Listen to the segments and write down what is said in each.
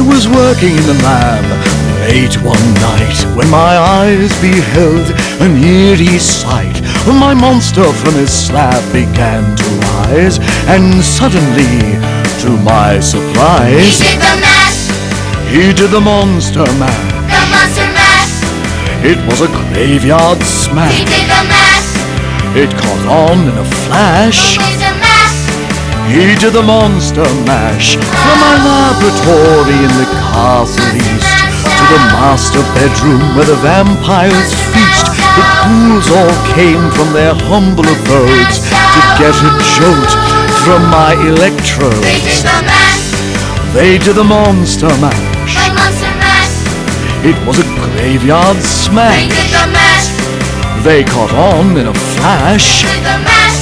was working in the lab late one night when my eyes beheld an eerie sight. My monster from his slab began to rise, and suddenly, to my surprise, He did the mash, he did the monster mash. the monster mash. It was a graveyard smash. He did the mash, It caught on in a flash. who is the mash? He did the monster mash. From my laboratory in the castle east to the master bedroom where the vampires feast. The ghouls all came from their humble abodes to get a jolt from my They electrodes. did the mash, They did the monster mash. the monster mash. It was a graveyard They smash. did the mash, They caught on in a flash. did the mash.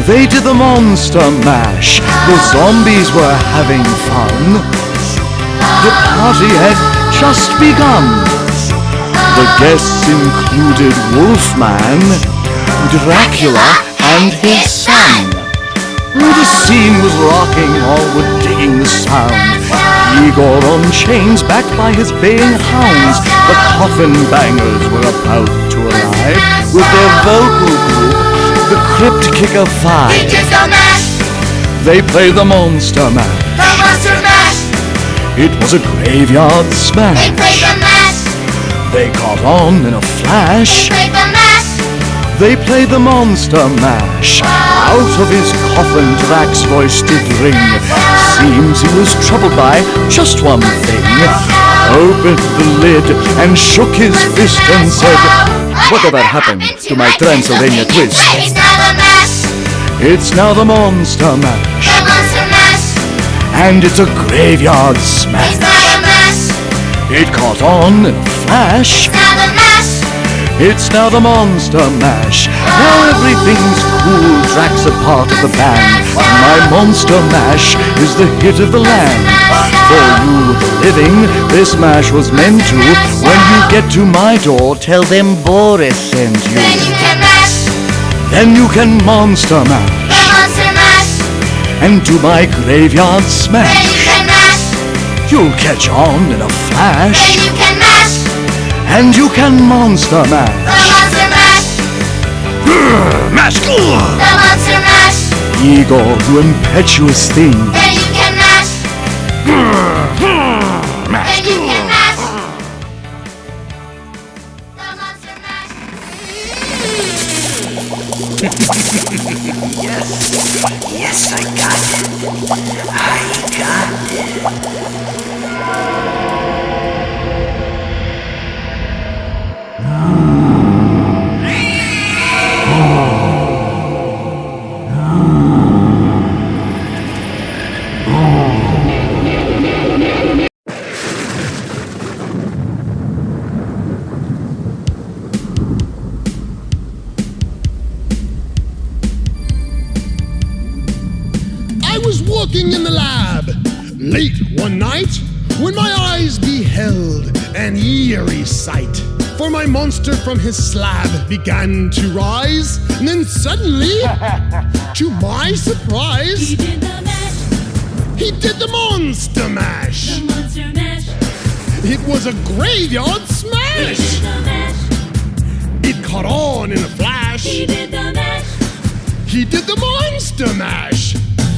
They did the monster mash. The zombies were having fun. The party had just begun. The guests included Wolfman, Dracula, and his son. The scene was rocking, all were digging the sound. Igor on chains, backed by his baying hounds. The coffin bangers were about to arrive with their vocal group, the Crypt Kicker He 5. did the mash, They played the monster mash. the monster mash. It was a graveyard They smash. played the mash, They caught on in a they flash. played the mash. They played the monster mash. Out of his coffin Drax's voice did ring. Seems he was troubled by just one thing. Opened the lid and shook his fist and said, "Whatever happened to my Transylvania twist?" It's now the mash, It's now the monster mash. the monster mash. And it's a graveyard It's smash. now the mash, It caught on in a flash. now the mash. It's now the monster mash. Now everything's cool. Drax a part of the band. My monster mash is the hit of the land. For you, the living, this mash was meant to. When you get to my door, tell them Boris sent you. Then you can mash, Then you can monster the mash. monster mash. And to my graveyard Then you smash. can mash, You'll catch on in a then flash. you can mash, And you can monster mash. the monster mash, Mash! the monster mash. Igor, you impetuous thing. Then you can mash, then you can mash, the monster mash. Yes, I got it. I got it. I was working in the lab late one night when my eyes beheld an eerie sight. For my monster from his slab began to rise, and then suddenly, to my surprise, He did the mash, he did the monster mash. the monster mash. It was a graveyard He smash. did the mash, It caught on in a flash. he did the mash. He did the monster mash.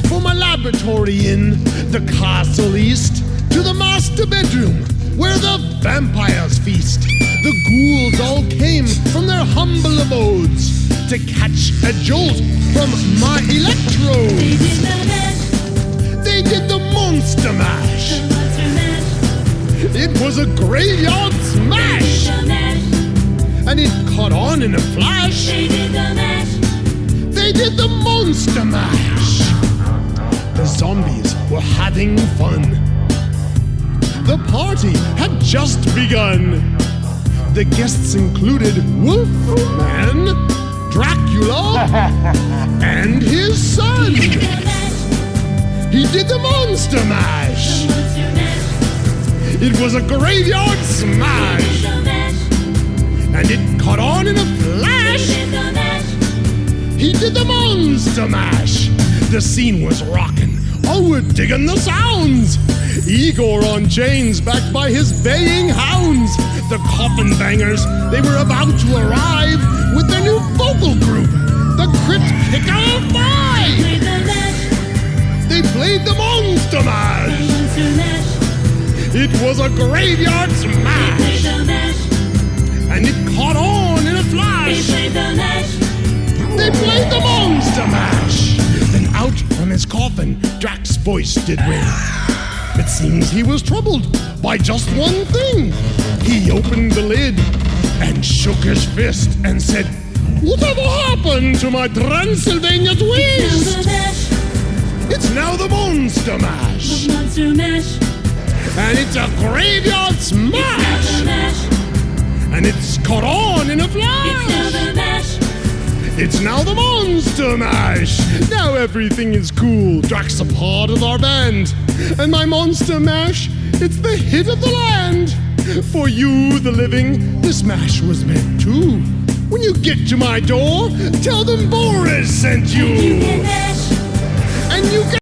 For my laboratory in the castle east to the master bedroom where the vampires feast. The ghouls all came from their humble abodes to catch a jolt from my They electrodes. did the mash, They did the monster mash. the monster mash. It was a graveyard They smash. did the mash, And it caught on in a flash. they did the mash. They did the monster mash. The zombies were having fun. The party had just begun. The guests included Wolfman, Dracula, and his son. He did the mash, He did the monster the mash. monster mash. It was a graveyard They smash. did the mash, And it caught on in a they flash. did the mash. He did the monster mash. The scene was rocking. Oh, we're digging the sounds. Igor on chains, backed by his baying hounds. The coffin bangers, they were about to arrive with their new vocal group, the Crypt Kicker 5. Play the mash. They played the Monster Mash. Monster mash. It was a graveyard Play smash, the mash. and it caught on in a They flash. play the mash. They played the Monster Mash. Then out from his coffin, Drax's voice did ring. It seems he was troubled by just one thing. He opened the lid and shook his fist and said, "Whatever happened to my Transylvania Now twist? the mash. It's now the Monster Mash, The monster mash. and it's a graveyard Now smash, the mash. and it's caught on in a It's now flash. the mash. It's now the Monster Mash. Now everything is cool. Drax a part of our band. And my Monster Mash, it's the hit of the land. For you, the living, this mash was meant too. When you get to my door, tell them Boris sent You you. can mash. And you can